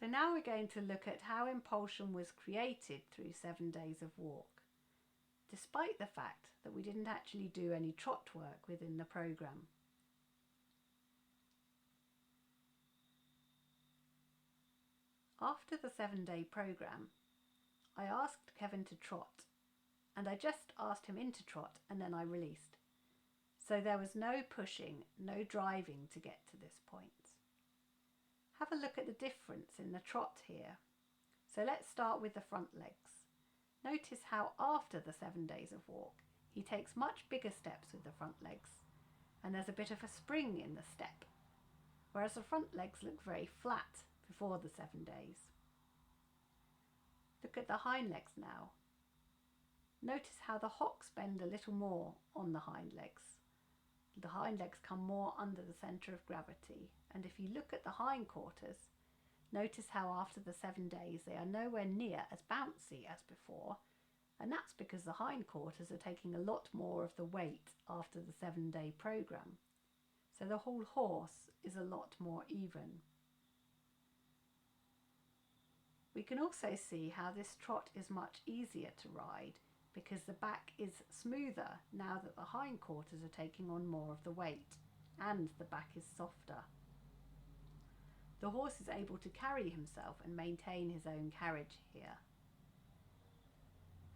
So now we're going to look at how Impulsion was created through 7 days of walk, despite the fact that we didn't actually do any trot work within the programme. After the 7-day programme, I asked Kevin to trot, and I just asked him into trot and then I released. So there was no pushing, no driving to get to this point. Have a look at the difference in the trot here. So let's start with the front legs. Notice how after the 7 days of walk, he takes much bigger steps with the front legs, and there's a bit of a spring in the step, whereas the front legs look very flat before the 7 days. Look at the hind legs now. Notice how the hocks bend a little more on the hind legs. The hind legs come more under the centre of gravity, and if you look at the hindquarters, notice how after the 7 days they are nowhere near as bouncy as before, and that's because the hindquarters are taking a lot more of the weight after the 7-day programme. So the whole horse is a lot more even. We can also see how this trot is much easier to ride because the back is smoother now that the hindquarters are taking on more of the weight and the back is softer. The horse is able to carry himself and maintain his own carriage here.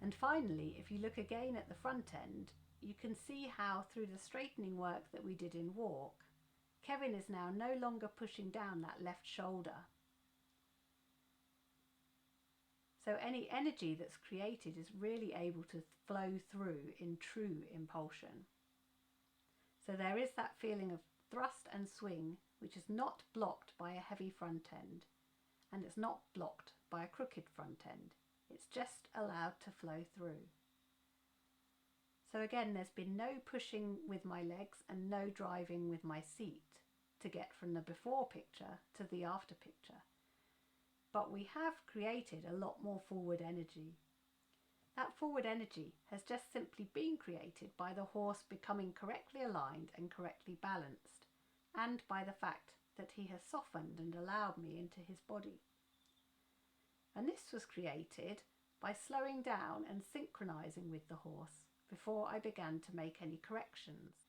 And finally, if you look again at the front end, you can see how through the straightening work that we did in walk, Kevin is now no longer pushing down that left shoulder. So any energy that's created is really able to flow through in true impulsion. So there is that feeling of thrust and swing, which is not blocked by a heavy front end, and it's not blocked by a crooked front end. It's just allowed to flow through. So again, there's been no pushing with my legs and no driving with my seat to get from the before picture to the after picture. But we have created a lot more forward energy. That forward energy has just simply been created by the horse becoming correctly aligned and correctly balanced, and by the fact that he has softened and allowed me into his body. And this was created by slowing down and synchronizing with the horse before I began to make any corrections.